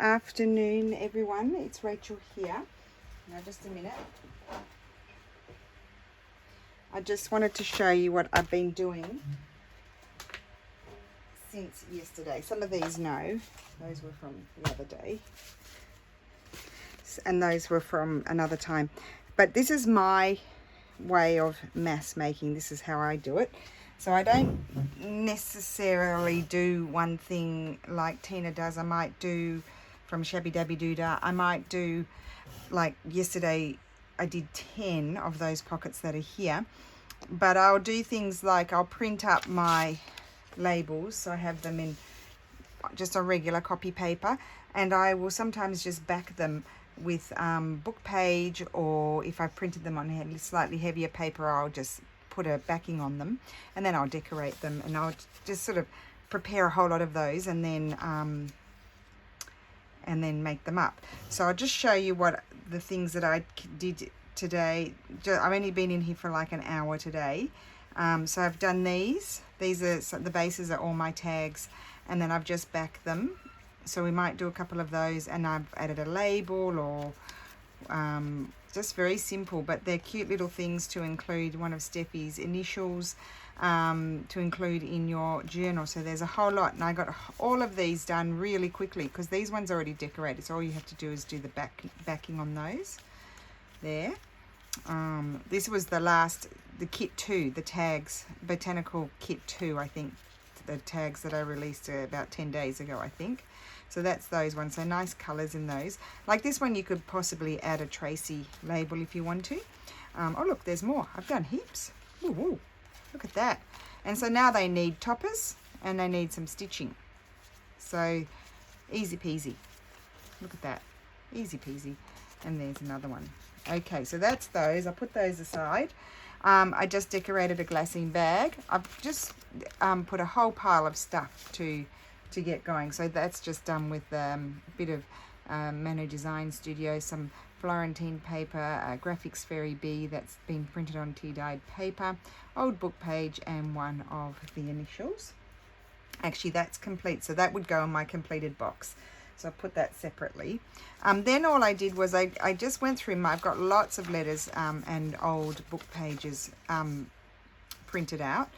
afternoon, everyone. It's Rachel here. Now, just a minute. I just wanted to show you what I've been doing since yesterday. Some of these no, those were from the other day, and those were from another time. But this is my way of mass making. This is how I do it. So I don't necessarily do one thing like Tina does. I might do from Shabby Dabby Doodah. I might do, like yesterday, I did 10 of those pockets that are here. But I'll do things like I'll print up my labels, so I have them in just a regular copy paper, and I will sometimes just back them with book page, or if I printed them on slightly heavier paper, I'll just put a backing on them, and then I'll decorate them, and I'll just sort of prepare a whole lot of those and then make them up. So I'll just show you what the things that I did today. I've only been in here for like an hour today. So I've done these are, so the bases are all my tags, and then I've just backed them. So we might do a couple of those, and I've added a label, or just very simple, but they're cute little things to include one of Steffi's initials, to include in your journal. So there's a whole lot, and I got all of these done really quickly because these ones are already decorated, so all you have to do is do the backing on those there. This was the kit 2, the tags, Botanical kit 2, I think, the tags that I released about 10 days ago, I think. So that's those ones. So nice colors in those. Like this one, you could possibly add a Tracy label if you want to. Oh look, there's more. I've done heaps. Ooh, look at that. And so now they need toppers and they need some stitching. So easy peasy. Look at that. Easy peasy. And there's another one. Okay, so that's those. I put those aside. I just decorated a glassine bag. I've just put a whole pile of stuff to get going. So that's just done with a bit of Mano Design Studio, some Florentine paper, Graphics Fairy B that's been printed on tea-dyed paper, old book page, and one of the initials. Actually, that's complete. So that would go in my completed box. So I put that separately. Then all I did was I just went through I've got lots of letters and old book pages printed out.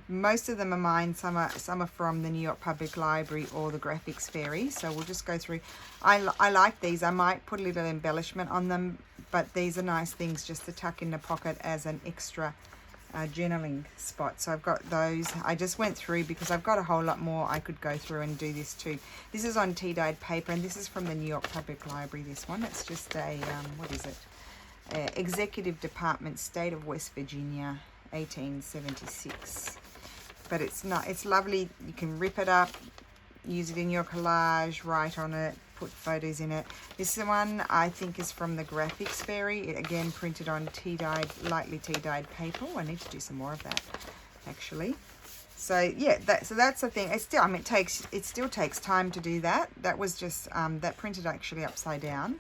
Most of them are mine. Some are from the New York Public Library or the Graphics Fairy. So we'll just go through. I like these. I might put a little embellishment on them, but these are nice things just to tuck in the pocket as an extra journaling spot. So I've got those. I just went through because I've got a whole lot more I could go through and do this too. This is on tea-dyed paper, and this is from the New York Public Library, this one. It's just a, what is it? Executive Department, State of West Virginia, 1876. But it's lovely. You can rip it up, use it in your collage, write on it, put photos in it. This one I think is from the Graphics Fairy. It again printed on lightly tea-dyed paper. I need to do some more of that actually. So yeah, that's the thing. It still takes time to do that. That was just that printed actually upside down,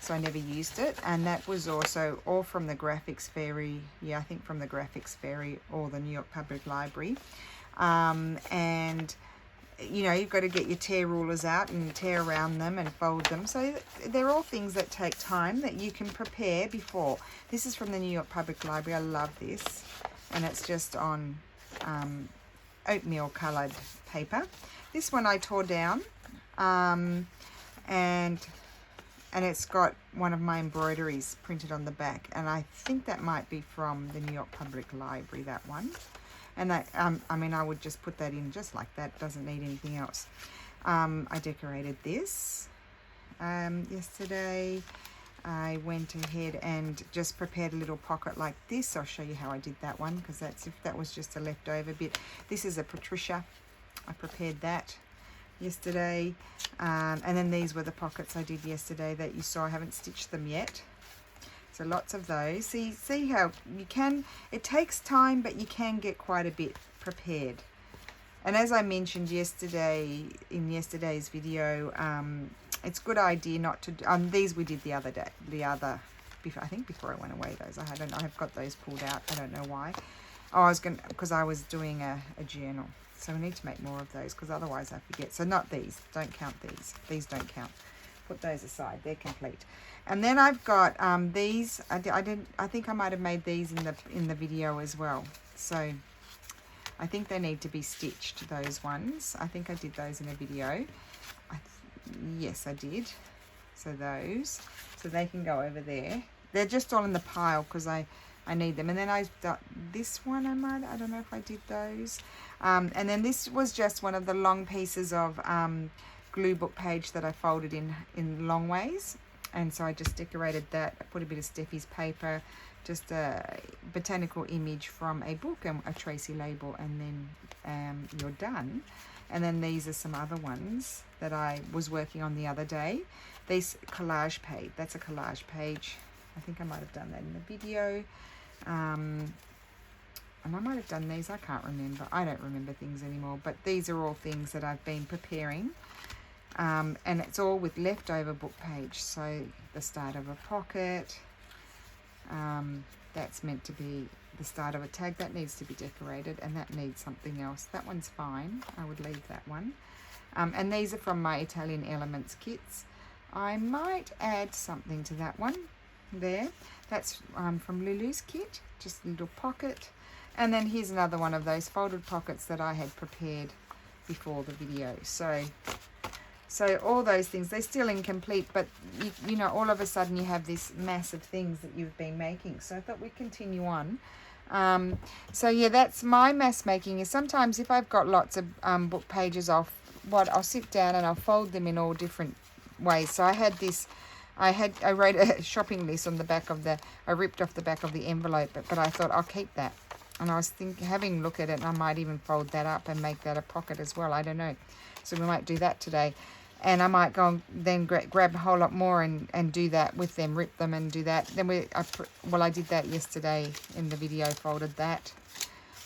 so I never used it. And that was also all from the Graphics Fairy. Yeah, I think from the Graphics Fairy or the New York Public Library. And you know, you've got to get your tear rulers out and tear around them and fold them. So they're all things that take time that you can prepare before. This is from the New York Public Library. I love this. And it's just on oatmeal coloured paper. This one I tore down. And it's got one of my embroideries printed on the back. And I think that might be from the New York Public Library, that one. And that, I mean, I would just put that in just like that. Doesn't need anything else. I decorated this yesterday. I went ahead and just prepared a little pocket like this. I'll show you how I did that one, because that was just a leftover bit. This is a Patricia. I prepared that yesterday. And then these were the pockets I did yesterday that you saw. I haven't stitched them yet. So lots of those. See how you can, it takes time, but you can get quite a bit prepared. And as I mentioned yesterday, in yesterday's video, it's a good idea not to, these we did the other day, I think before I went away, those I have got those pulled out. I don't know why. Oh, because I was doing a journal. So we need to make more of those because otherwise I forget. So not these. Don't count these. These don't count. Put those aside. They're complete. And then I've got these. I think I might have made these in the video as well. So I think they need to be stitched, those ones. I think I did those in a video. Yes, I did. So those. So they can go over there. They're just all in the pile because I need them. And then I've got this one. I don't know if I did those. And then this was just one of the long pieces of glue book page that I folded in long ways. And so I just decorated that. I put a bit of Steffi's paper, just a botanical image from a book and a Tracy label, and then you're done. And then these are some other ones that I was working on the other day. This collage page, that's a collage page. I think I might have done that in the video. And I might have done these, I can't remember. I don't remember things anymore, but these are all things that I've been preparing. And it's all with leftover book page. So the start of a pocket, that's meant to be the start of a tag. That needs to be decorated, and that needs something else. That one's fine. I would leave that one. And these are from my Italian Elements kits. I might add something to that one there. That's from Lulu's kit, just a little pocket. And then here's another one of those folded pockets that I had prepared before the video. So all those things, they're still incomplete, but you know, all of a sudden you have this mass of things that you've been making. So I thought we'd continue on. So yeah, that's my mass making. Is sometimes if I've got lots of book pages, I'll sit down and I'll fold them in all different ways. So I had this, I wrote a shopping list on the back of I ripped off the back of the envelope, but I thought I'll keep that. And I was having a look at it, and I might even fold that up and make that a pocket as well. I don't know. So we might do that today. And I might go and then grab a whole lot more and do that with them, rip them and do that. Then I did that yesterday in the video, folded that.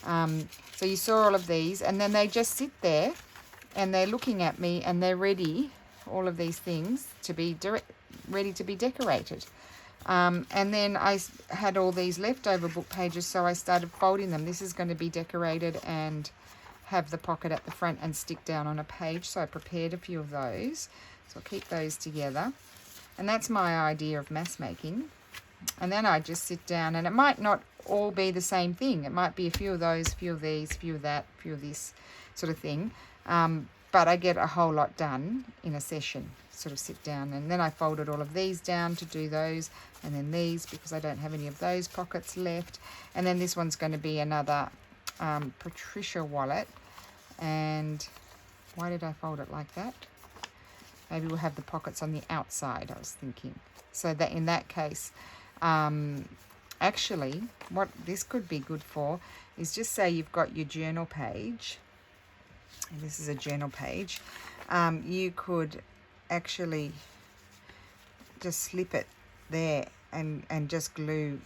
So you saw all of these, and then they just sit there and they're looking at me, and they're ready, all of these things, to be ready to be decorated. And then I had all these leftover book pages, so I started folding them. This is going to be decorated and have the pocket at the front and stick down on a page. So I prepared a few of those. So I'll keep those together. And that's my idea of mass making. And then I just sit down, and it might not all be the same thing. It might be a few of those, a few of these, a few of that, a few of this sort of thing. But I get a whole lot done in a session. Sort of sit down, and then I folded all of these down to do those, and then these because I don't have any of those pockets left. And then this one's going to be another Patricia wallet. And why did I fold it like that? Maybe we'll have the pockets on the outside, I was thinking. So that in that case, actually what this could be good for is, just say you've got your journal page, and this is a journal page, you could actually just slip it there and just glue,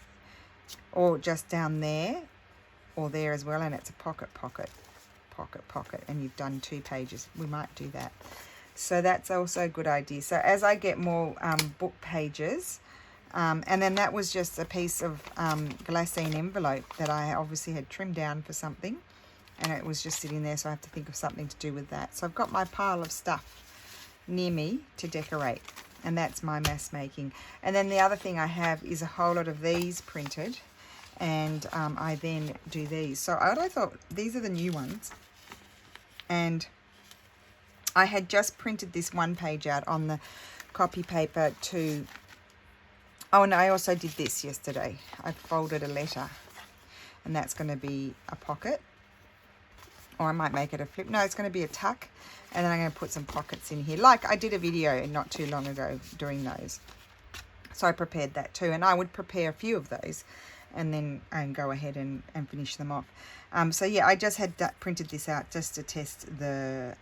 or just down there or there as well, and it's a pocket, and you've done 2 pages. We might do that. So that's also a good idea. So as I get more book pages, and then that was just a piece of glassine envelope that I obviously had trimmed down for something, and it was just sitting there, so I have to think of something to do with that. So I've got my pile of stuff near me to decorate, and that's my mass making. And then the other thing I have is a whole lot of these printed, and I then do these. So I thought these are the new ones, and I had just printed this one page out on the copy paper to, oh, and I also did this yesterday. I folded a letter, and that's going to be a pocket, or I might make it a flip. No, it's going to be a tuck, and then I'm going to put some pockets in here, like I did a video not too long ago doing those. So I prepared that too, and I would prepare a few of those and then go ahead and finish them off. So yeah, I just had printed this out just to test the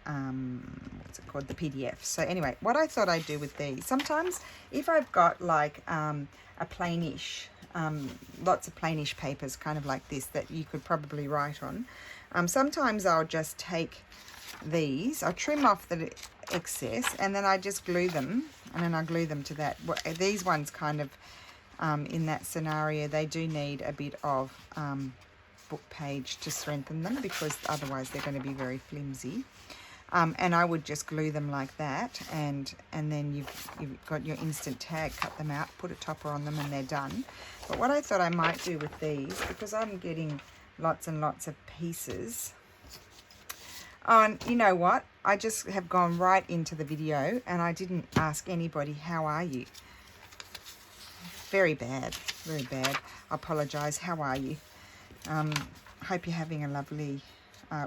what's it called, the PDF. So anyway, what I thought I'd do with these, sometimes if I've got like a plainish, lots of plainish papers kind of like this that you could probably write on, sometimes I'll just take these, I trim off the excess, and then I just glue them, and then I glue them to that. These ones kind of in that scenario, they do need a bit of book page to strengthen them, because otherwise they're going to be very flimsy. And I would just glue them like that, and then you've got your instant tag, cut them out, put a topper on them, and they're done. But what I thought I might do with these, because I'm getting lots and lots of pieces. Oh, and you know what? I just have gone right into the video and I didn't ask anybody, how are you? Very bad, very bad. I apologize. How are you? Hope you're having a lovely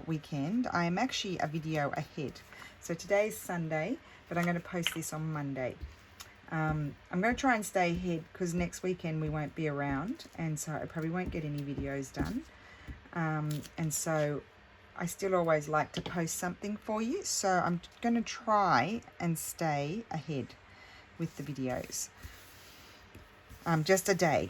weekend. I am actually a video ahead. So today's Sunday, but I'm going to post this on Monday. I'm going to try and stay ahead because next weekend we won't be around, and so I probably won't get any videos done. And so I still always like to post something for you, so I'm going to try and stay ahead with the videos. Just a day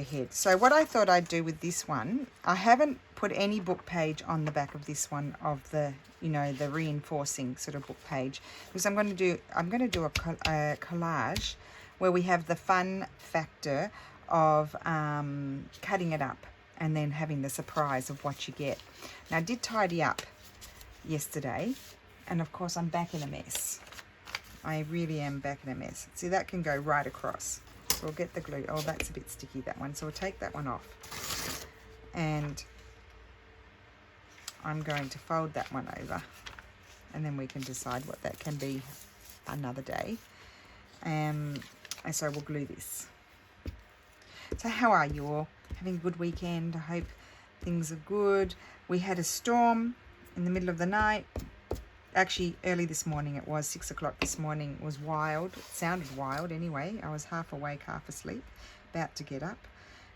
ahead. So what I thought I'd do with this one, I haven't put any book page on the back of this one, of the, you know, the reinforcing sort of book page, because I'm going to do a collage where we have the fun factor of cutting it up and then having the surprise of what you get. Now I did tidy up yesterday, and of course I'm back in a mess. I really am back in a mess. See, that can go right across. So we'll get the glue. Oh, that's a bit sticky, that one. So we'll take that one off. And I'm going to fold that one over. And then we can decide what that can be another day. And so we'll glue this. So how are you all? Having a good weekend? I hope things are good. We had a storm in the middle of the night. Actually, early this morning it was, 6 o'clock this morning. It was wild. It sounded wild anyway. I was half awake, half asleep, about to get up.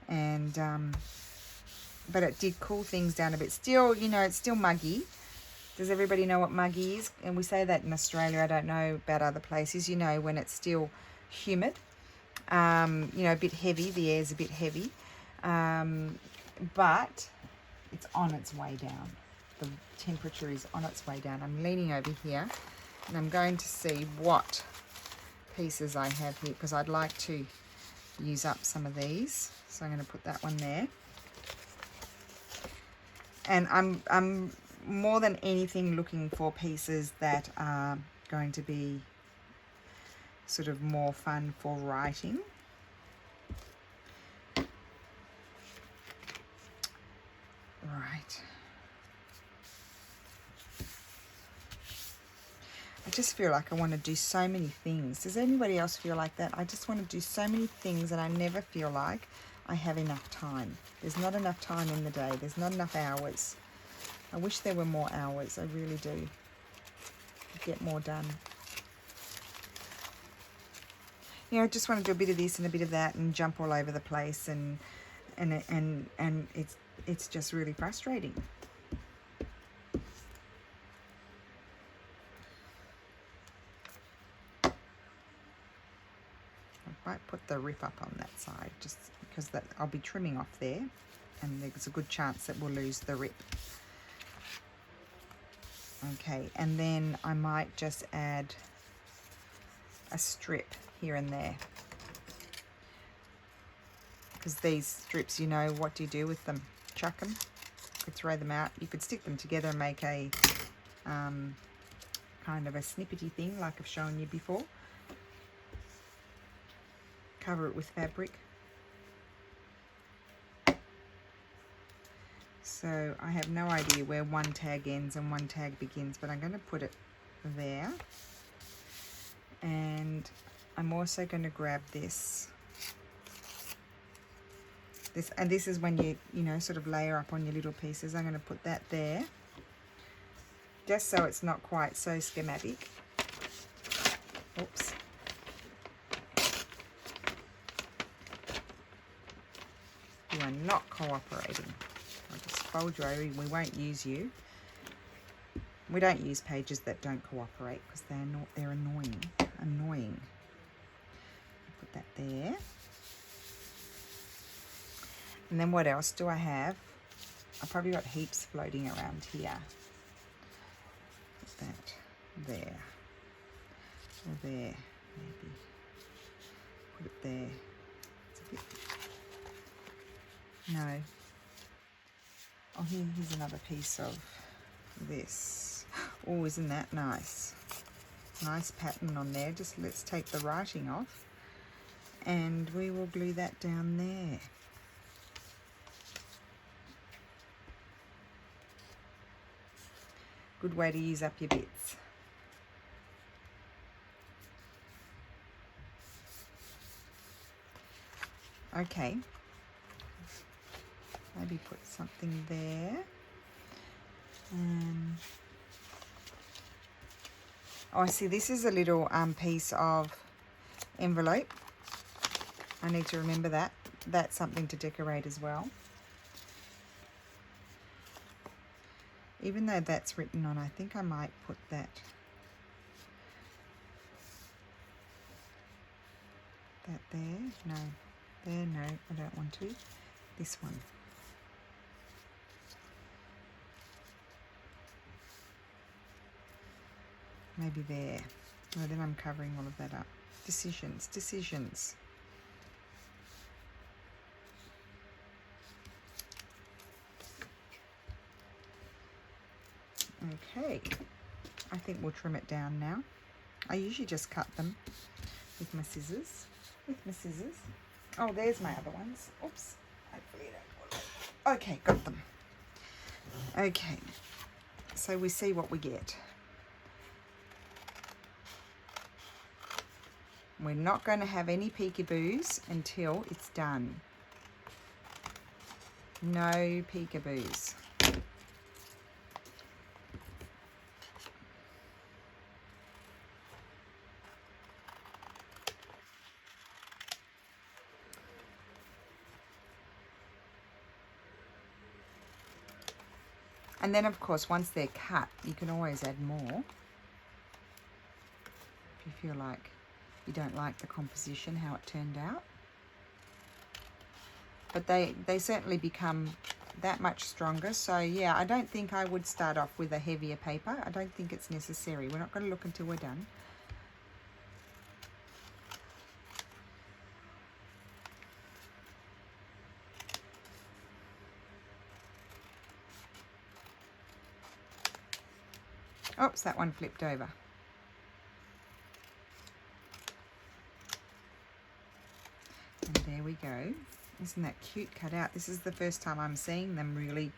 And, but it did cool things down a bit. Still, you know, it's still muggy. Does everybody know what muggy is? And we say that in Australia. I don't know about other places. You know, when it's still humid. You know, a bit heavy. The air's a bit heavy. But it's on its way down. The temperature is on its way down. I'm leaning over here and I'm going to see what pieces I have here, because I'd like to use up some of these. So I'm going to put that one there. And I'm more than anything looking for pieces that are going to be sort of more fun for writing. Right. I just feel like I want to do so many things. Does anybody else feel like that? I just want to do so many things and I never feel like I have enough time. There's not enough time in the day. There's not enough hours. I wish there were more hours. I really do. Get more done. You know, I just want to do a bit of this and a bit of that and jump all over the place, and it's just really frustrating. I might put the rip up on that side just because that I'll be trimming off there, and there's a good chance that we'll lose the rip. Okay, and then I might just add a strip here and there, because these strips, you know, what do you do with them? Chuck them. You could throw them out. You could stick them together and make a kind of a snippety thing like I've shown you before. Cover it with fabric. So I have no idea where one tag ends and one tag begins, but I'm going to put it there. And I'm also going to grab this. And this is when you know, sort of layer up on your little pieces. I'm going to put that there, just so it's not quite so schematic. Oops. You are not cooperating. I'll just fold you over. We won't use you. We don't use pages that don't cooperate because they're annoying. Annoying. Put that there. And then what else do I have? I've probably got heaps floating around here. Put that there. Or there, maybe. Put it there. It's a bit... No. Oh, here's another piece of this. Oh, isn't that nice? Nice pattern on there. Just let's take the writing off and we will glue that down there. Good way to use up your bits. Okay, maybe put something there. Oh, I see this is a little piece of envelope. I need to remember that. That's something to decorate as well. Even though that's written on, I think I might put that there. No, there, no, I don't want to. This one. Maybe there. Oh, then I'm covering all of that up. Decisions. Okay, I think we'll trim it down now. I usually just cut them with my scissors. Oh, there's my other ones. Oops. Hopefully I don't. Okay, got them. Okay, so we see what we get. We're not going to have any peekaboos until it's done. No peekaboos. And then, of course, once they're cut, you can always add more. If you feel like you don't like the composition, how it turned out. But they certainly become that much stronger. So, yeah, I don't think I would start off with a heavier paper. I don't think it's necessary. We're not going to look until we're done. Oops, that one flipped over. And there we go. Isn't that cute cut out? This is the first time I'm seeing them really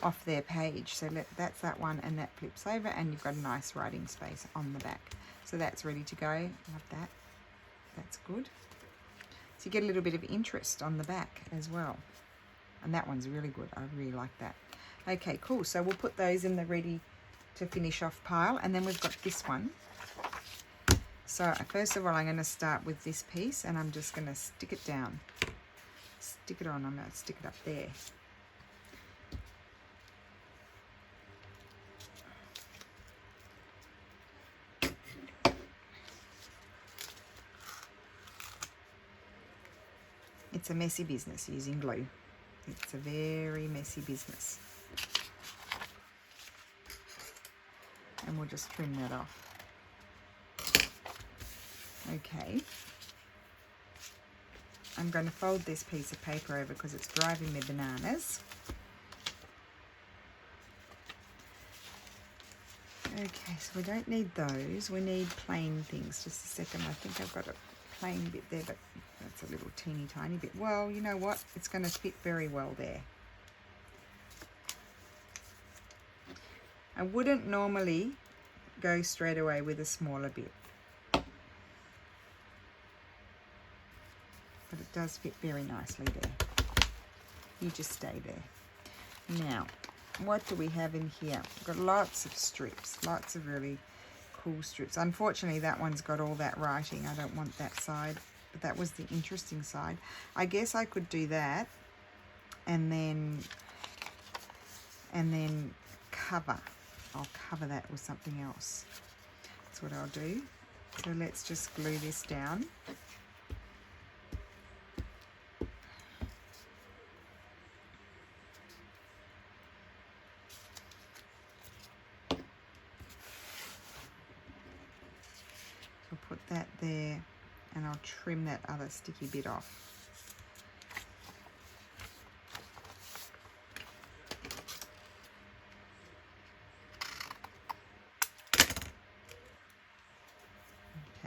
off their page. So that's that one, and that flips over, and you've got a nice writing space on the back. So that's ready to go. Love that. That's good. So you get a little bit of interest on the back as well. And that one's really good. I really like that. Okay, cool. So we'll put those in the ready to finish off pile, and then we've got this one. So first of all, I'm going to start with this piece, and I'm just going to stick it down. Stick it on. I'm going to stick it up there. It's a messy business using glue. It's a very messy business. And we'll just trim that off. Okay. I'm going to fold this piece of paper over because it's driving me bananas. Okay, so we don't need those. We need plain things. Just a second. I think I've got a plain bit there, but that's a little teeny tiny bit. Well, you know what? It's going to fit very well there. I wouldn't normally go straight away with a smaller bit, but it does fit very nicely there. You just stay there. Now, what do we have in here? We've got lots of strips, lots of really cool strips. Unfortunately, that one's got all that writing. I don't want that side, but that was the interesting side. I guess I could do that and then cover. I'll cover that with something else. That's what I'll do. So let's just glue this down. I'll put that there, and I'll trim that other sticky bit off.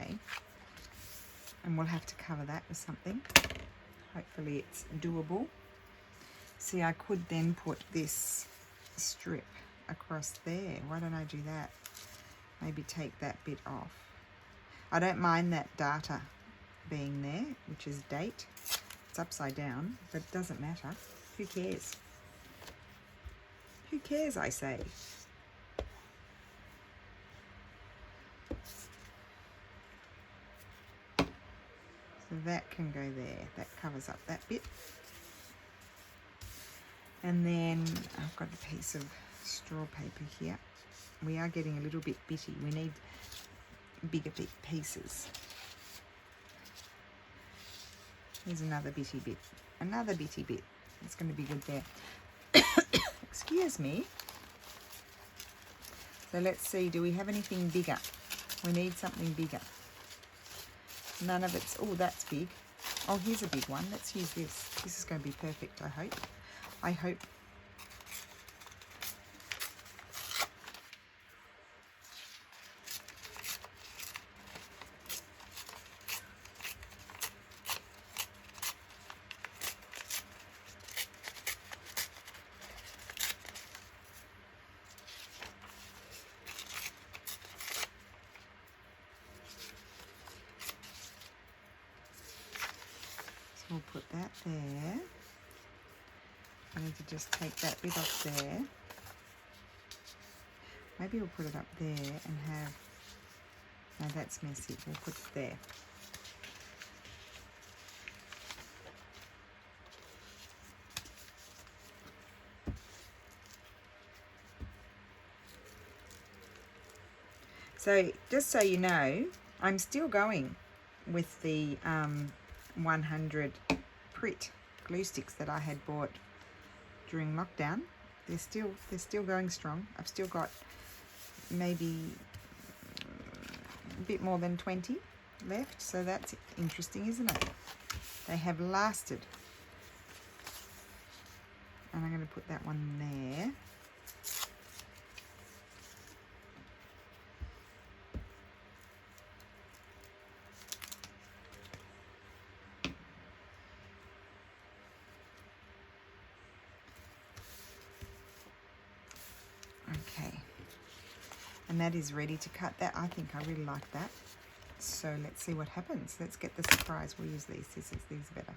anyway. And we'll have to cover that with something. Hopefully it's doable. See, I could then put this strip across there. Why don't I do that? Maybe take that bit off. I don't mind that data being there, which is date. It's upside down, but it doesn't matter. Who cares? Who cares, I say? So that can go there. That covers up that bit. And then I've got a piece of straw paper here. We are getting a little bit bitty. We need bigger bit pieces. Here's another bitty bit. Another bitty bit. It's going to be good there. Excuse me. So let's see, do we have anything bigger? We need something bigger. None of it's, oh, that's big. Oh, here's a big one. Let's use this. This is going to be perfect, I hope. I hope. So we'll put that there. I need to just take that bit off there. Maybe we'll put it up there and have, no, that's messy. We'll put it there. So just so you know, I'm still going with the 100 Prit glue sticks that I had bought during lockdown. They're still going strong. I've still got maybe a bit more than 20 left, so that's interesting, isn't it? They have lasted. And I'm going to put that one there. Okay, and that is ready to cut. That, I think I really like that. So let's see what happens. Let's get the surprise. We'll use these scissors. These are better.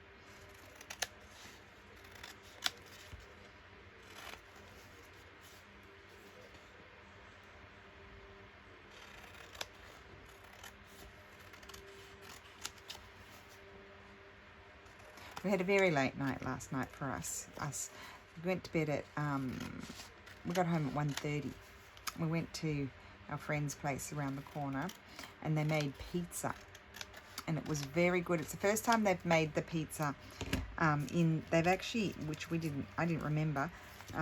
We had a very late night last night for us. We went to bed at we got home at 1:30. We went to our friend's place around the corner and they made pizza, and it was very good. It's the first time they've made the pizza they've actually, which I didn't remember,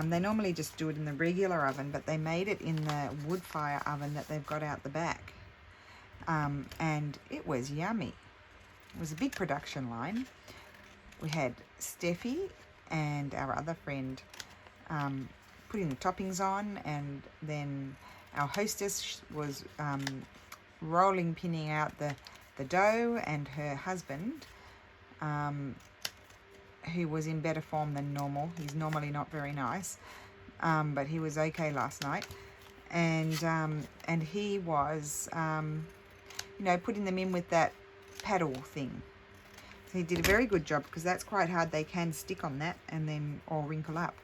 they normally just do it in the regular oven, but they made it in the wood fire oven that they've got out the back, and it was yummy. It was a big production line. We had Steffi and our other friend putting the toppings on, and then our hostess was pinning out the dough, and her husband, who was in better form than normal. He's normally not very nice, but he was okay last night, and he was you know, putting them in with that paddle thing. So he did a very good job, because that's quite hard. They can stick on that and then, or wrinkle up.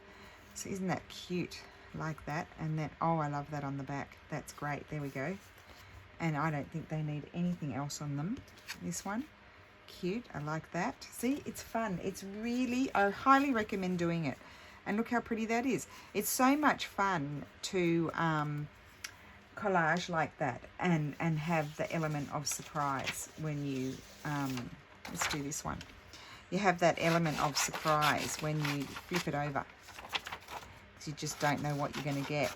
So isn't that cute? Like that. And then, oh, I love that on the back. That's great. There we go. And I don't think they need anything else on them. This one, cute. I like that. See, it's fun. It's really, I highly recommend doing it. And look how pretty that is. It's so much fun to collage like that and have the element of surprise when you let's do this one. You have that element of surprise when you flip it over, because you just don't know what you're going to get.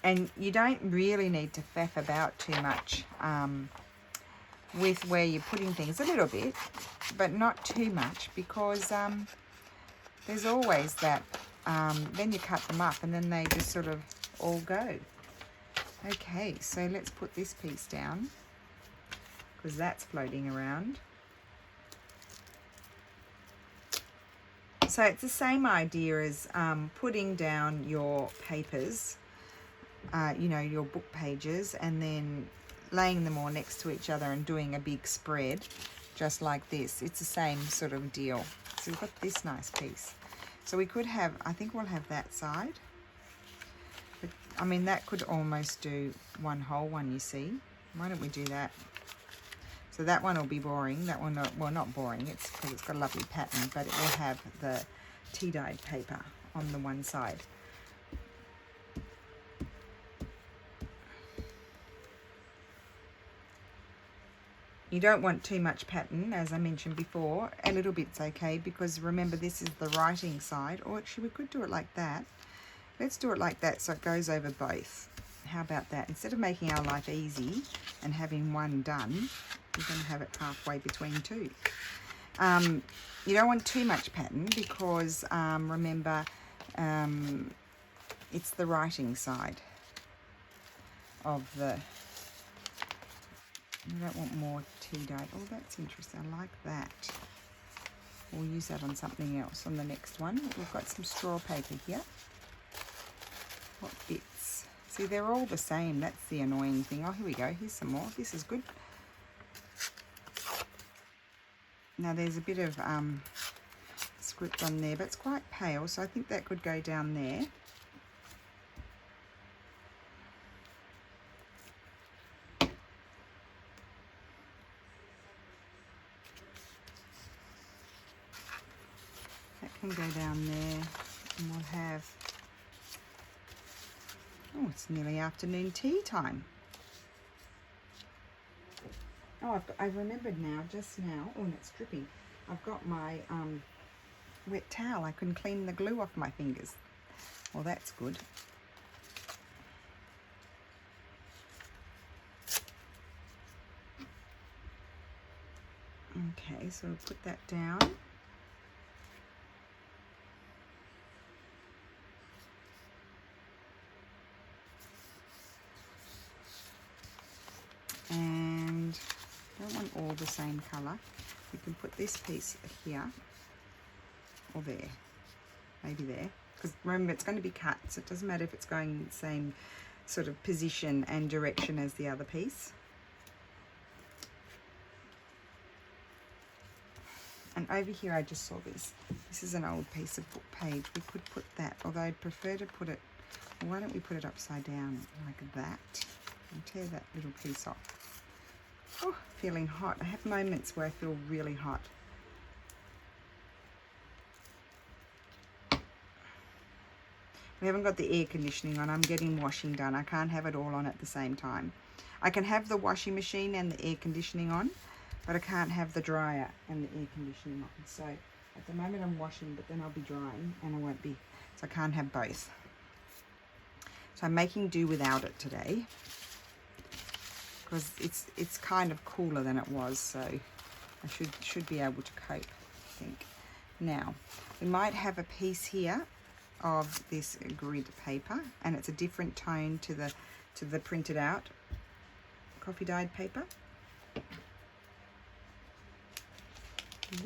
And you don't really need to faff about too much with where you're putting things. A little bit, but not too much, because there's always that, then you cut them up and then they just sort of all go. Okay, so let's put this piece down because that's floating around. So it's the same idea as putting down your papers, you know, your book pages, and then laying them all next to each other and doing a big spread just like this. It's the same sort of deal. So we've got this nice piece. So we could have, I think we'll have that side. But, I mean, that could almost do one whole one, you see. Why don't we do that? So that one will be boring. That one, well, not boring. It's because it's got a lovely pattern, but it will have the tea-dyed paper on the one side. You don't want too much pattern, as I mentioned before. A little bit's okay, because remember, this is the writing side. Or actually, we could do it like that. Let's do it like that so it goes over both. How about that? Instead of making our life easy and having one done, we're going to have it halfway between two. You don't want too much pattern because, remember, it's the writing side of the... You don't want more tea dye. Oh, that's interesting. I like that. We'll use that on something else on the next one. We've got some straw paper here. What bits? See, they're all the same. That's the annoying thing. Oh, here we go. Here's some more. This is good. Now, there's a bit of script on there, but it's quite pale, so I think that could go down there. Can go down there, and we'll have, oh, it's nearly afternoon tea time. Oh, I remembered now, just now. Oh, and it's dripping. I've got my wet towel. I couldn't clean the glue off my fingers. Well, that's good. Okay, so we'll put that down. And I don't want all the same colour. You can put this piece here or there, maybe there, because remember it's going to be cut, so it doesn't matter if it's going in the same sort of position and direction as the other piece. And over here I just saw this. This is an old piece of book page. We could put that, although I'd prefer to put it, why don't we put it upside down like that and tear that little piece off. Oh, feeling hot. I have moments where I feel really hot. We haven't got the air conditioning on. I'm getting washing done. I can't have it all on at the same time. I can have the washing machine and the air conditioning on, but I can't have the dryer and the air conditioning on. So at the moment I'm washing, but then I'll be drying and I won't be, so I can't have both. So I'm making do without it today, because it's kind of cooler than it was, so I should be able to cope, I think. Now, we might have a piece here of this grid paper, and it's a different tone to the printed out coffee dyed paper.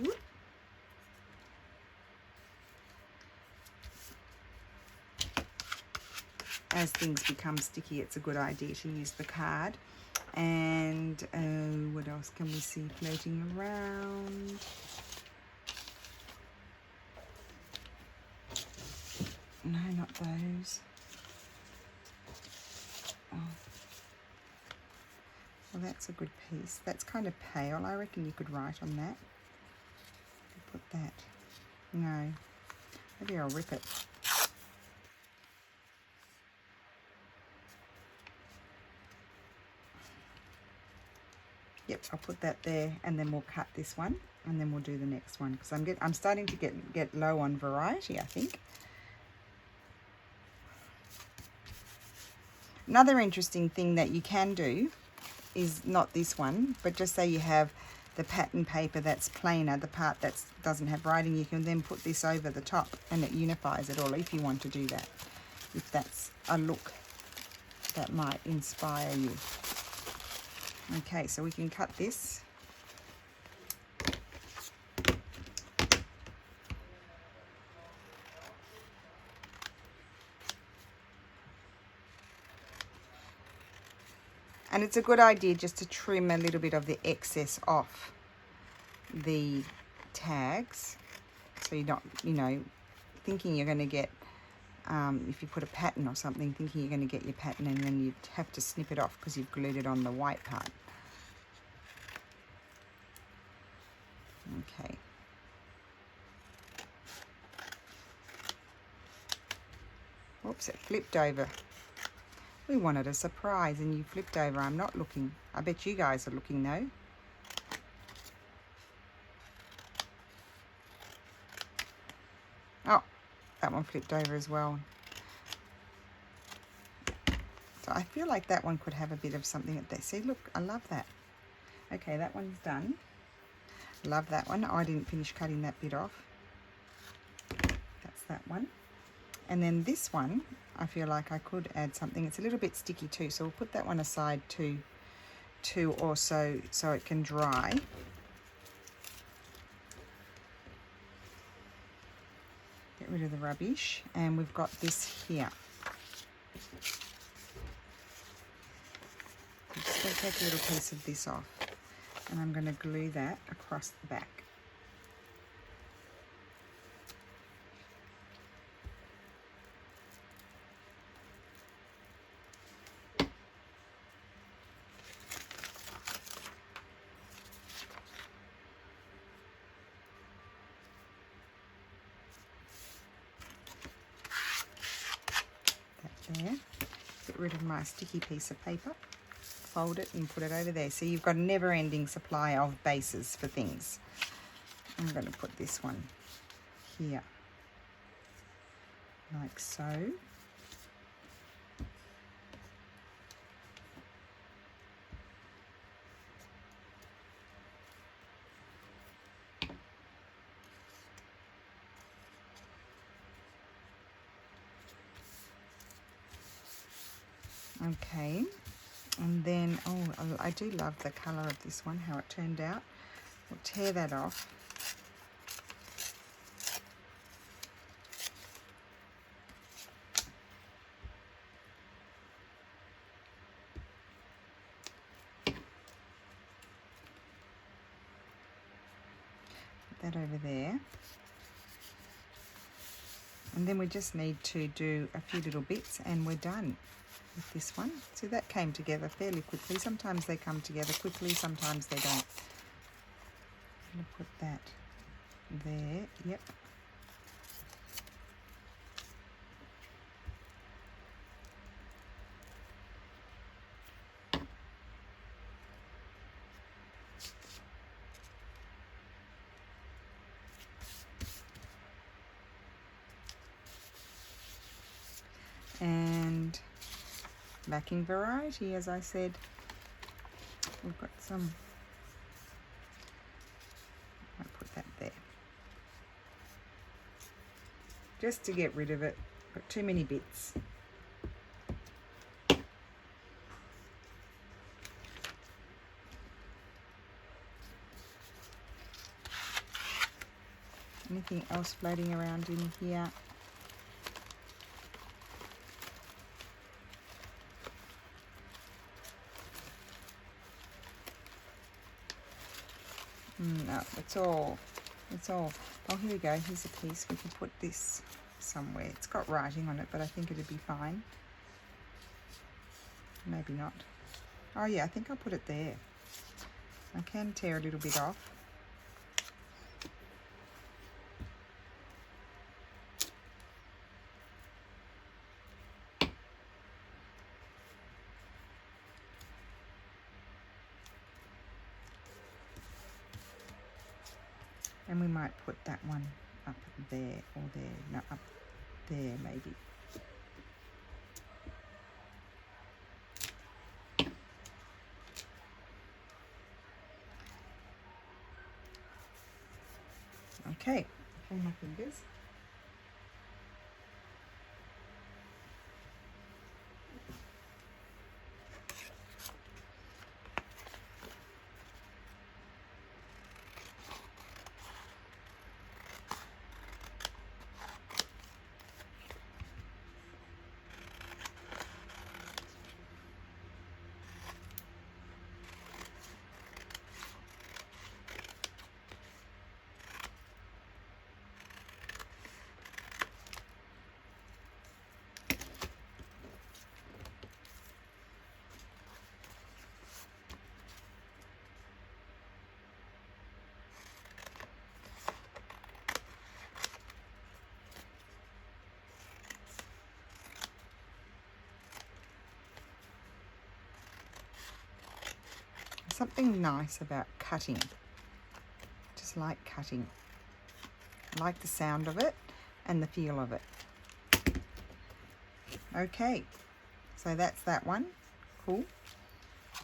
Whoop. As things become sticky, it's a good idea to use the card. And what else can we see floating around? No, not those. Oh. Well, that's a good piece. That's kind of pale. I reckon you could write on that. Put that. No. Maybe I'll rip it. Yep, I'll put that there, and then we'll cut this one, and then we'll do the next one, because I'm starting to get low on variety, I think. Another interesting thing that you can do is not this one, but just say you have the pattern paper that's plainer, the part that doesn't have writing, you can then put this over the top and it unifies it all if you want to do that, if that's a look that might inspire you. Okay, so we can cut this. And it's a good idea just to trim a little bit of the excess off the tags, so you're not, you know, thinking you're going to get, if you put a pattern or something, thinking you're going to get your pattern and then you have to snip it off because you've glued it on the white part. Okay. Oops, it flipped over. We wanted a surprise and you flipped over. I'm not looking. I bet you guys are looking though. Oh, that one flipped over as well. So I feel like that one could have a bit of something at there. See, look, I love that. Okay, that one's done. Love that one. Oh, I didn't finish cutting that bit off. That's that one. And then this one, I feel like I could add something. It's a little bit sticky too, so we'll put that one aside too also so it can dry. Get rid of the rubbish. And we've got this here. I'm just going to take a little piece of this off and I'm going to glue that across the back. That there. Get rid of my sticky piece of paper. Fold it and put it over there. So you've got a never-ending supply of bases for things. I'm going to put this one here, like so. Okay. And then, oh, I do love the colour of this one, how it turned out. We'll tear that off. Put that over there. And then we just need to do a few little bits and we're done with this one. See, that came together fairly quickly. Sometimes they come together quickly, sometimes they don't. I'm going to put that there. Yep. And backing variety, as I said, we've got some. I'll put that there just to get rid of it. Got too many bits. Anything else floating around in here? No, it's all. Oh, here we go. Here's a piece. We can put this somewhere. It's got writing on it, but I think it'd be fine. Maybe not. Oh yeah, I think I'll put it there. I can tear a little bit off. And we might put that one up there or there. No, up there maybe. Okay, pull my fingers. something nice about cutting. Just like cutting. I like the sound of it and the feel of it. Okay, so that's that one. Cool.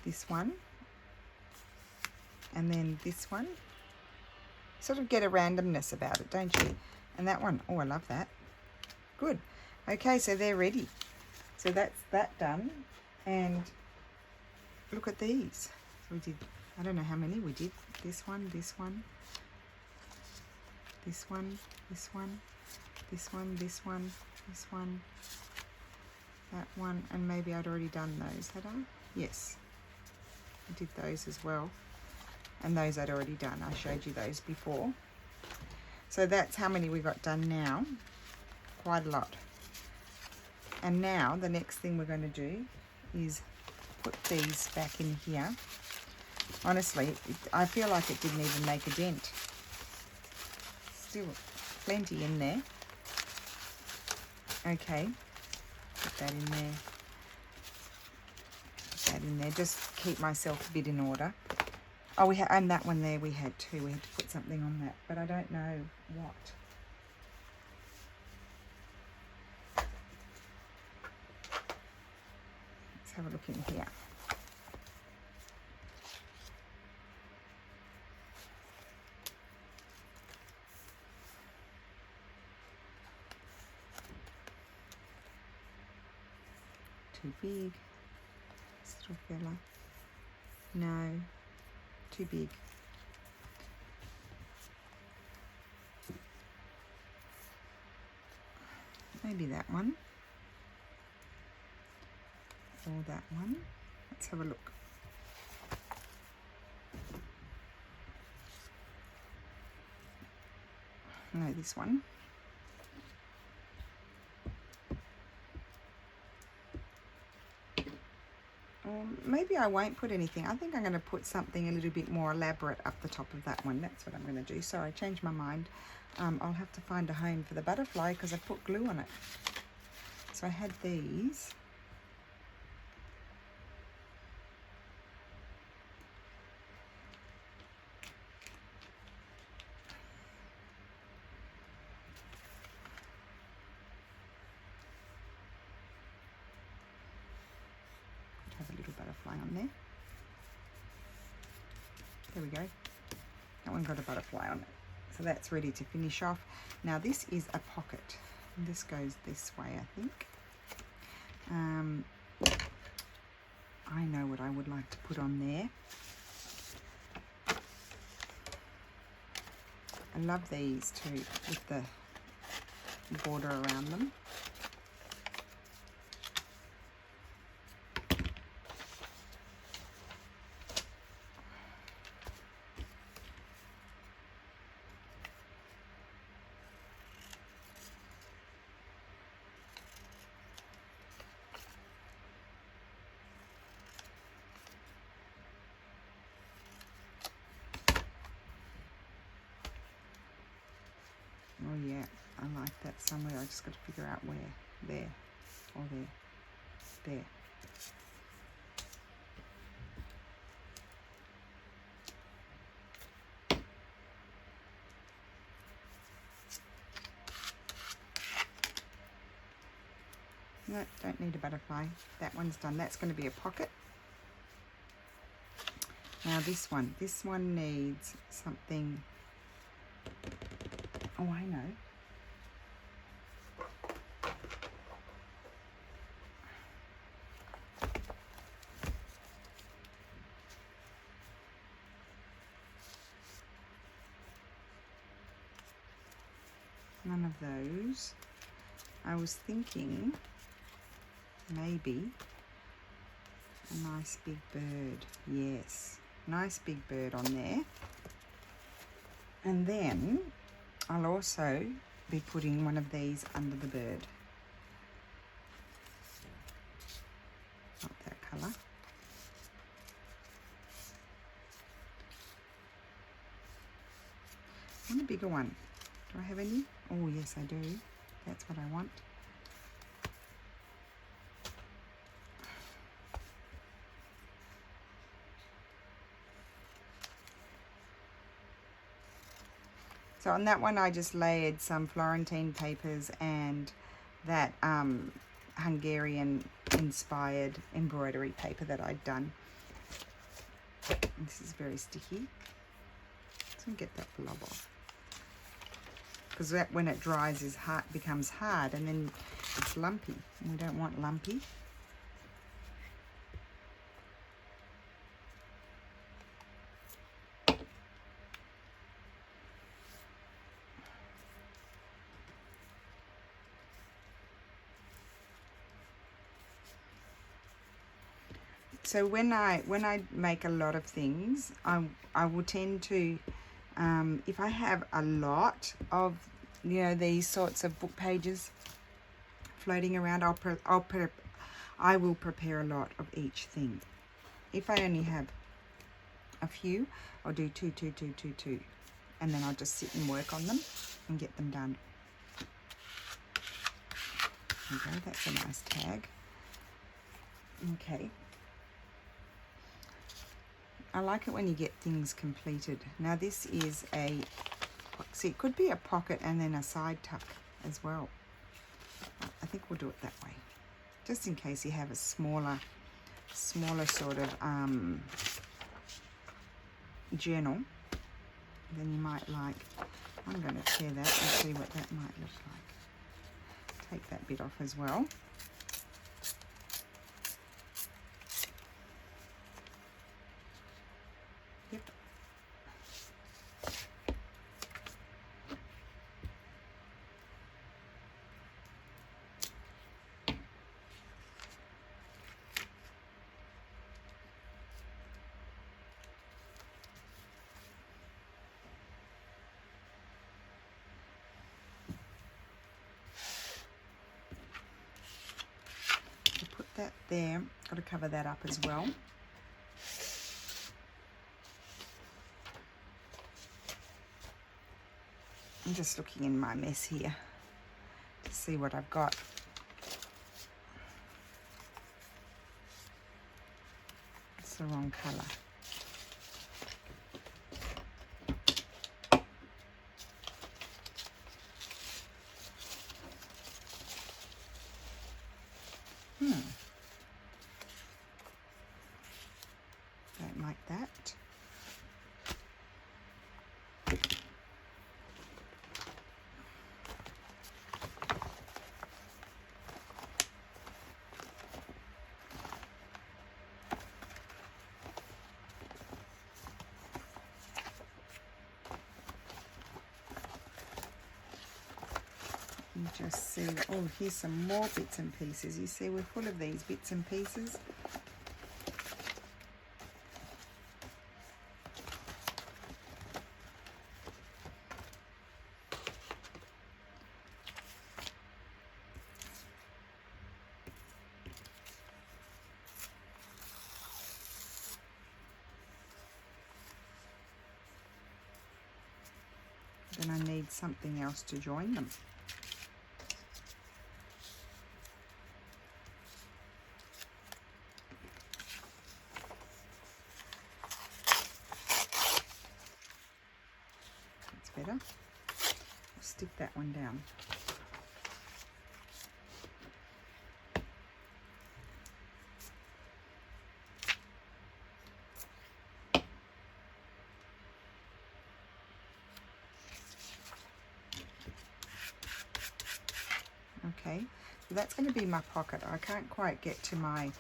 This one. And then this one. Sort of get a randomness about it, don't you? And that one. Oh, I love that. Good. Okay, so they're ready. So that's that done. And look at these. So we did, I don't know how many we did. This one, this one, this one, this one, this one, this one, this one, that one, and maybe I'd already done those, had I? Yes. I did those as well. And those I'd already done. I showed you those before. So that's how many we got done now. Quite a lot. And now the next thing we're going to do is put these back in here. Honestly, I feel like it didn't even make a dent. Still plenty in there. Okay, put that in there. Put that in there. Just keep myself a bit in order. Oh, we had, and that one there we had too. We had to put something on that, but I don't know what. Let's have a look in here. Too big. This little fella. No. Too big. Maybe that one. Or that one. Let's have a look. No, this one. Or maybe I won't put anything. I think I'm going to put something a little bit more elaborate up the top of that one. That's what I'm going to do. Sorry, I changed my mind. I'll have to find a home for the butterfly because I put glue on it. So I had these. Have a little butterfly on there. There we go. That one got a butterfly on it. So that's ready to finish off. Now this is a pocket. And this goes this way, I think. I know what I would like to put on there. I love these too, with the border around them. Oh yeah, I like that somewhere. I just got to figure out where. There. Or there. There. No, don't need a butterfly. That one's done. That's going to be a pocket. Now this one needs something. Oh, I know. None of those. I was thinking maybe a nice big bird. Yes, nice big bird on there. And then I'll also be putting one of these under the bird. Not that colour. I want a bigger one. Do I have any? Oh yes, I do. That's what I want. So on that one, I just layered some Florentine papers and that Hungarian inspired embroidery paper that I'd done. This is very sticky. So get that blob off, because that, when it dries, is hard, becomes hard, and then it's lumpy, and we don't want lumpy. So when I make a lot of things, I will tend to, if I have a lot of, you know, these sorts of book pages floating around, I will prepare a lot of each thing. If I only have a few, I'll do two, and then I'll just sit and work on them and get them done. Okay, that's a nice tag. Okay. I like it when you get things completed. Now this is a, see, it could be a pocket and then a side tuck as well. I think we'll do it that way, just in case you have a smaller sort of journal. Then you might like, I'm going to tear that and see what that might look like. Take that bit off as well. Yep. Put that there. Got to cover that up as well. I'm just looking in my mess here to see what I've got. It's the wrong colour. Don't like that. Just see, oh, here's some more bits and pieces. You see, we're full of these bits and pieces. Then I need something else to join them. Better. I'll stick that one down. Okay, so that's going to be my pocket. I can't quite get to my,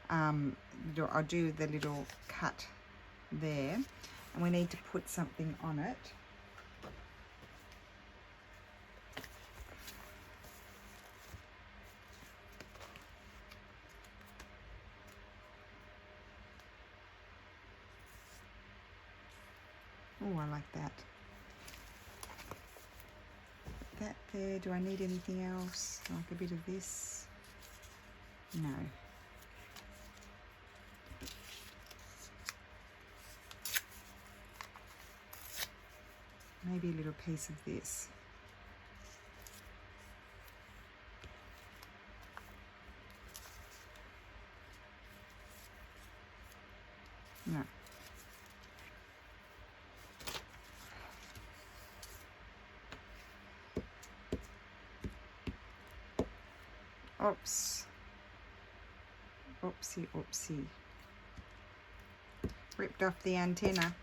I'll do the little cut there, and we need to put something on it. Oh, I like that. Put that there. Do I need anything else? Like a bit of this? No. Maybe a little piece of this. No. Oops. Oopsie, oopsie. Ripped off the antenna.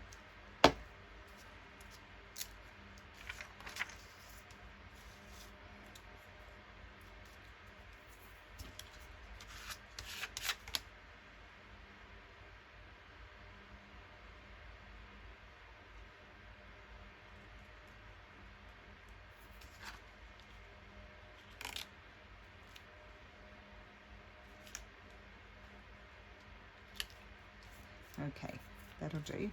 Okay, that'll do.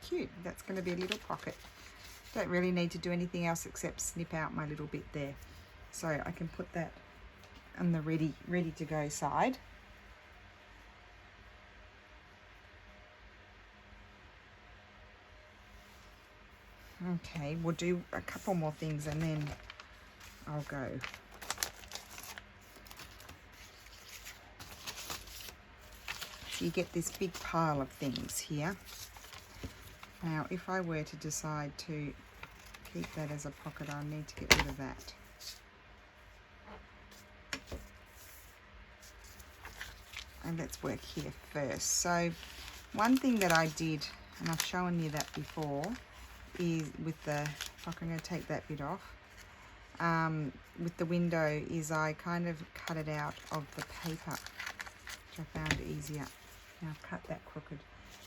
Cute. That's going to be a little pocket. Don't really need to do anything else except snip out my little bit there. So I can put that on the ready to go side. Okay, we'll do a couple more things and then I'll go. So you get this big pile of things here. Now, if I were to decide to keep that as a pocket, I'll need to get rid of that. And let's work here first. So one thing that I did, and I've shown you that before, is with the, I'm going to take that bit off, with the window, is I kind of cut it out of the paper, which I found easier. Now I've cut that crooked.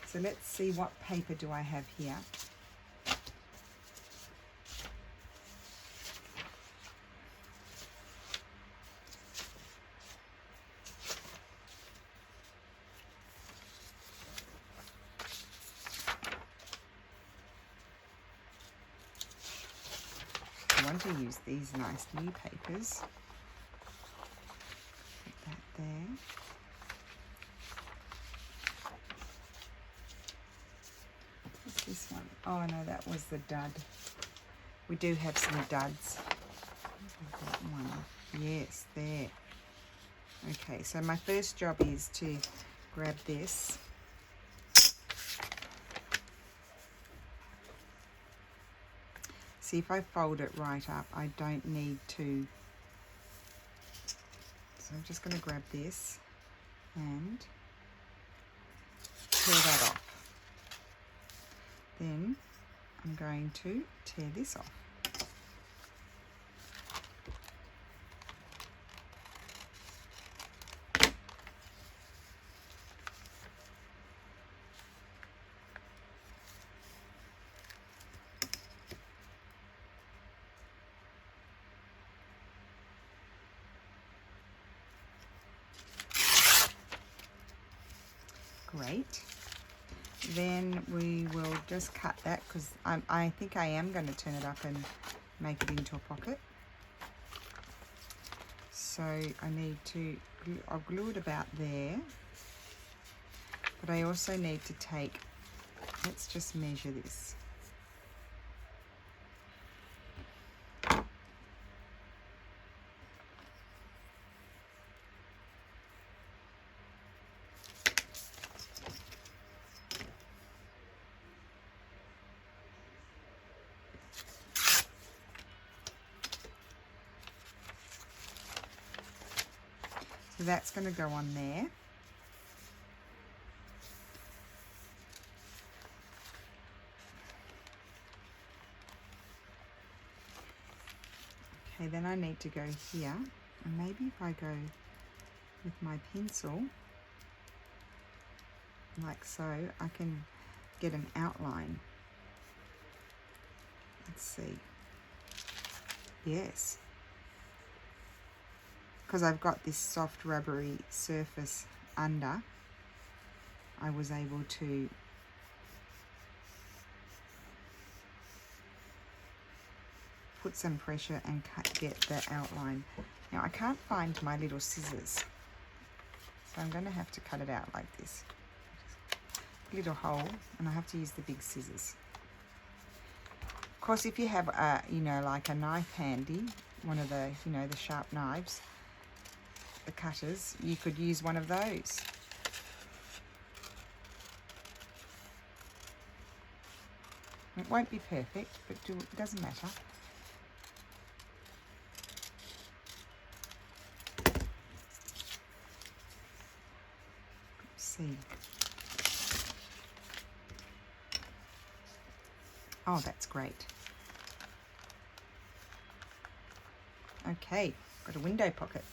So let's see, what paper do I have here? I want to use these nice new papers. Put that there. What's this one? Oh no, that was the dud. We do have some duds. That one. Yes, there. Okay, so my first job is to grab this. See, if I fold it right up, I don't need to. So I'm just going to grab this and tear that off. Then I'm going to tear this off. Great. Then we will just cut that, because I think I am going to turn it up and make it into a pocket. So I need to, I'll glue it about there. But I also need to take, let's just measure this. So that's going to go on there. Okay, then I need to go here, and maybe if I go with my pencil, like so, I can get an outline. Let's see. Yes. Because I've got this soft rubbery surface under, I was able to put some pressure and get the outline. Now I can't find my little scissors, so I'm going to have to cut it out like this. Little hole, and I have to use the big scissors. Of course, if you have a, you know, like a knife handy, one of the, you know, the sharp knives, the cutters, you could use one of those. It won't be perfect, but it doesn't matter. Oh, that's great. Okay, got a window pocket.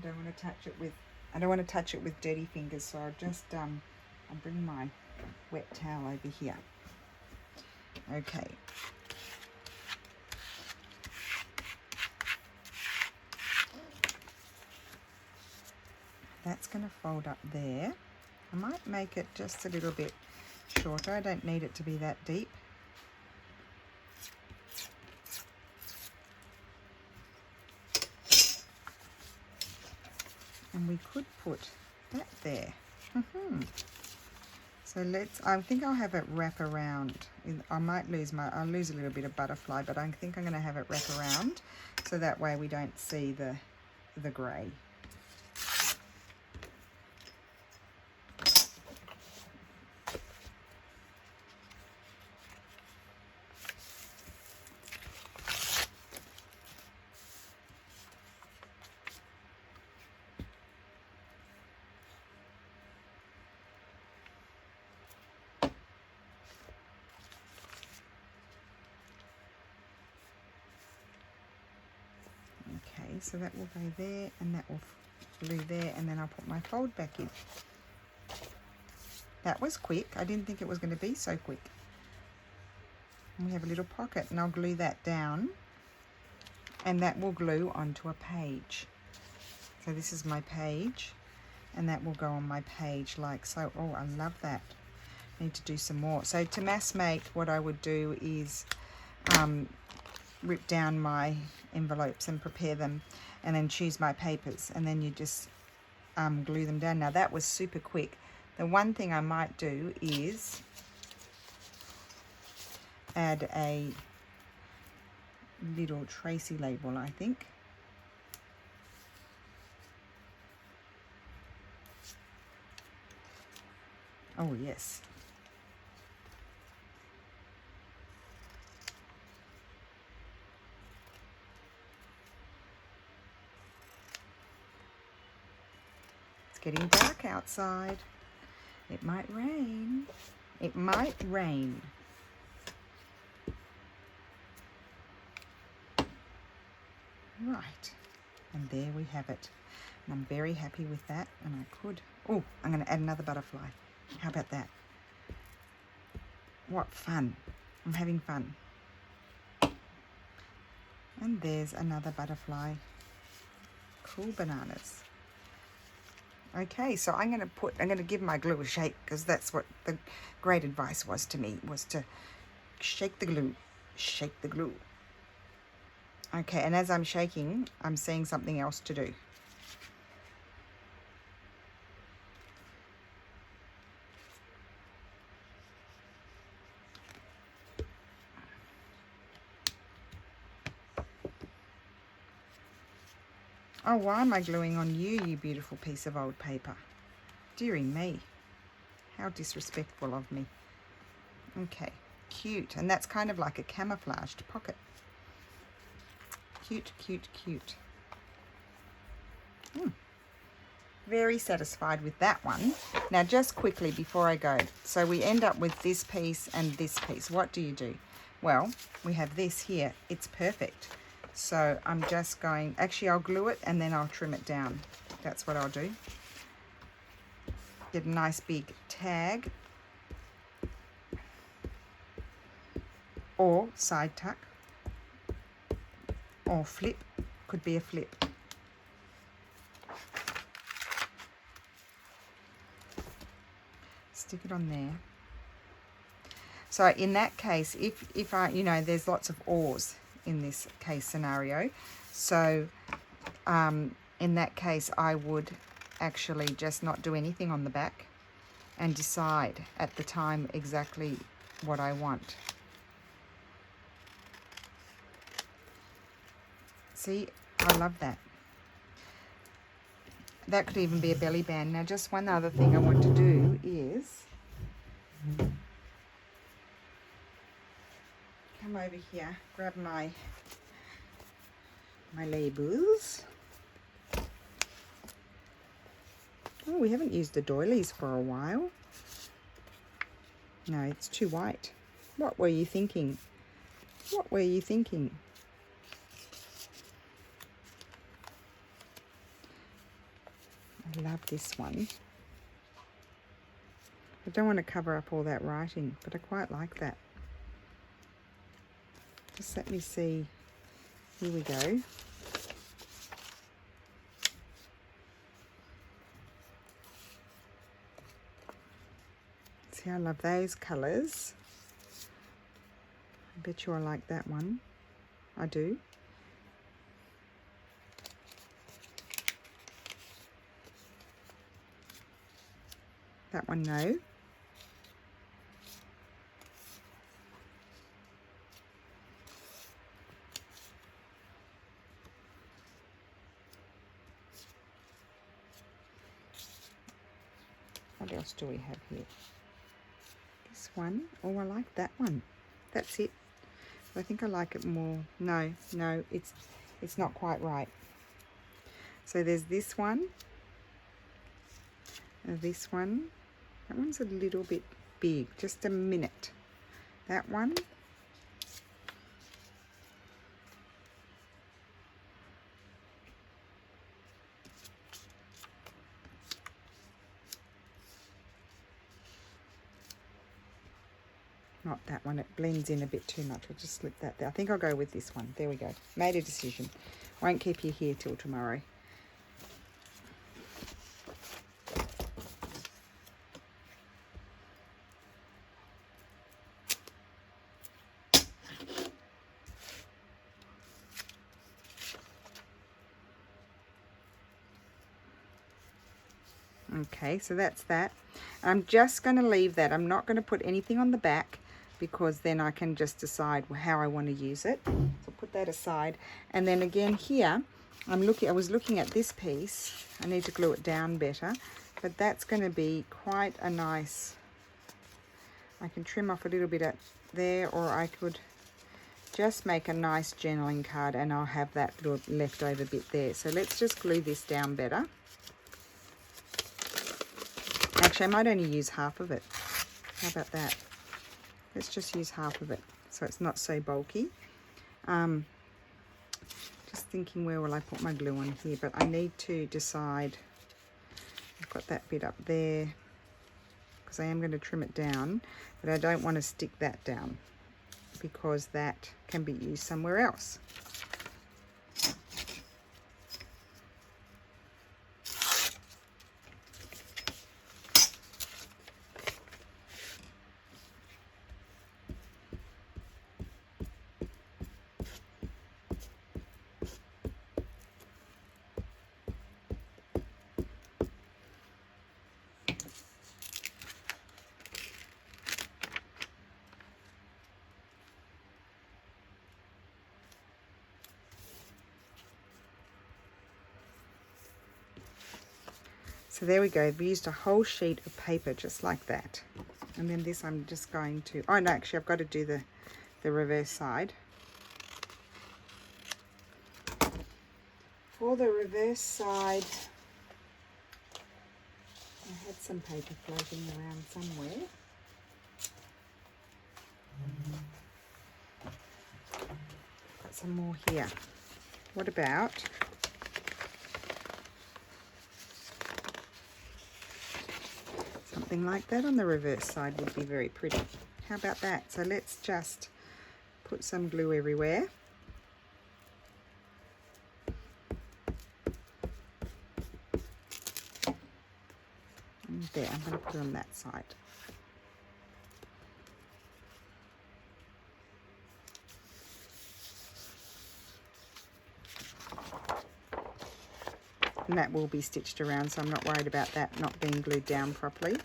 I don't want to touch it with dirty fingers, so I'll just I'll bring my wet towel over here. Okay. That's going to fold up there. I might make it just a little bit shorter. I don't need it to be that deep. And we could put that there. So I think I'll have it wrap around. I'll lose a little bit of butterfly, but I think I'm going to have it wrap around so that way we don't see the grey. Okay, so that will go there and that will glue there, and then I'll put my fold back in. That was quick. I didn't think it was going to be so quick. And we have a little pocket, and I'll glue that down, and that will glue onto a page. So this is my page, and that will go on my page like so. Oh, I love that. I need to do some more. So to mass make, what I would do is rip down my envelopes and prepare them, and then choose my papers, and then you just glue them down. Now that was super quick. The one thing I might do is add a little Tracy label, I think. Oh yes. It's getting dark outside. It might rain. It might rain. Right, and there we have it. And I'm very happy with that, and I could... Oh, I'm going to add another butterfly. How about that? What fun. I'm having fun. And there's another butterfly. Cool bananas. Okay, so I'm going to give my glue a shake, because that's what the great advice was to me, was to shake the glue. Shake the glue. Okay, and as I'm shaking, I'm seeing something else to do. Oh, why am I gluing on you, you beautiful piece of old paper? Dearie me. How disrespectful of me. Okay, cute. And that's kind of like a camouflaged pocket. Cute, cute, cute. Very satisfied with that one. Now, just quickly before I go. So we end up with this piece and this piece. What do you do? Well, we have this here. It's perfect. So I'm just going... Actually, I'll glue it and then I'll trim it down. That's what I'll do. Get a nice big tag. Or side tuck. Or flip, could be a flip. Stick it on there. So in that case, if I, there's lots of oars in this case scenario. So in that case, I would actually just not do anything on the back and decide at the time exactly what I want. See, I love that. That could even be a belly band. Now, just one other thing I want to do is come over here, grab my labels. Oh, we haven't used the doilies for a while. No, it's too white. What were you thinking? What were you thinking? I love this one. I don't want to cover up all that writing, but I quite like that. Just let me see. Here we go. See, I love those colours. I bet you I like that one. I do. That one, no. What else do we have here? This one. Oh, I like that one. That's it. I think I like it more. No, it's not quite right. So there's this one. This one. That one's a little bit big. Just a minute. That one. Not that one, it blends in a bit too much. I'll just slip that there. I think I'll go with this one. There we go. Made a decision. Won't keep you here till tomorrow. Okay, so that's that. I'm just going to leave that. I'm not going to put anything on the back, because then I can just decide how I want to use it. So put that aside. And then again here, I was looking at this piece. I need to glue it down better, but that's going to be quite a nice, I can trim off a little bit at there, or I could just make a nice journaling card and I'll have that little leftover bit there. So let's just glue this down better. Actually, I might only use half of it. How about that? Let's just use half of it so it's not so bulky. Just thinking, where will I put my glue on here? But I need to decide. I've got that bit up there because I am going to trim it down, but I don't want to stick that down because that can be used somewhere else. So there we go. We used a whole sheet of paper just like that. And then this I'm just going to, oh no, actually I've got to do the reverse side. For the reverse side, I had some paper floating around somewhere. Got some more here. What about something like that on the reverse side? Would be very pretty. How about that? So let's just put some glue everywhere. And there, I'm going to put it on that side. And that will be stitched around, so I'm not worried about that not being glued down properly.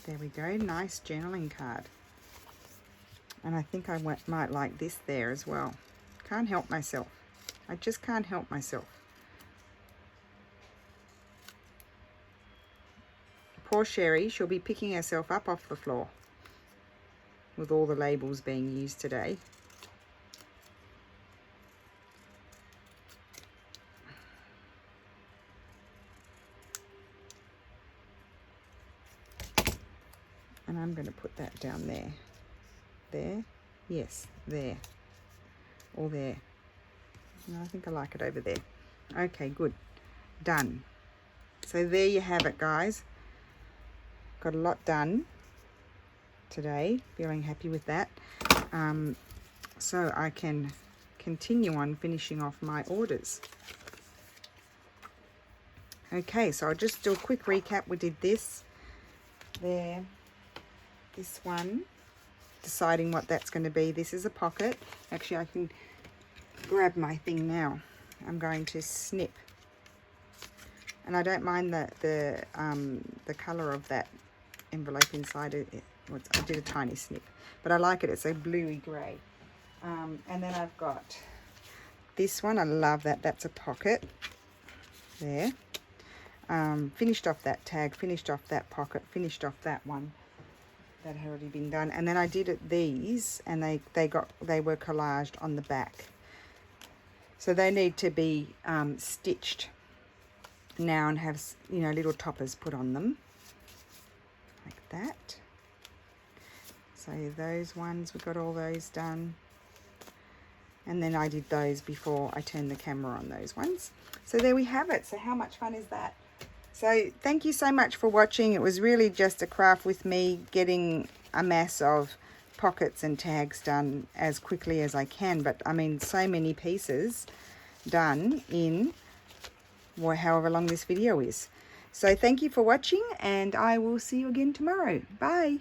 There we go, nice journaling card. And I think I might like this there as well. Can't help myself. I just can't help myself. Poor Sherry, she'll be picking herself up off the floor with all the labels being used today. And I'm going to put that down there. There? Yes, there. Or there. No, I think I like it over there. Okay, good. Done. So there you have it, guys. Got a lot done today. Feeling happy with that. So I can continue on finishing off my orders. Okay, so I'll just do a quick recap. We did this, there, this one, deciding what that's going to be. This is a pocket. Actually, I can grab my thing now. I'm going to snip, and I don't mind the color of that envelope inside it. I did a tiny snip, but I like it. It's a bluey grey. And then I've got this one. I love that. That's a pocket there. Finished off that tag, finished off that pocket, finished off that one that had already been done. And then I did these, and they were collaged on the back, so they need to be stitched now and have, you know, little toppers put on them like that. So those ones, we got all those done, and then I did those before I turned the camera on, those ones. So there we have it. So how much fun is that? So thank you so much for watching. It was really just a craft with me, getting a mass of pockets and tags done as quickly as I can. But I mean, so many pieces done in however long this video is. So thank you for watching, and I will see you again tomorrow. Bye.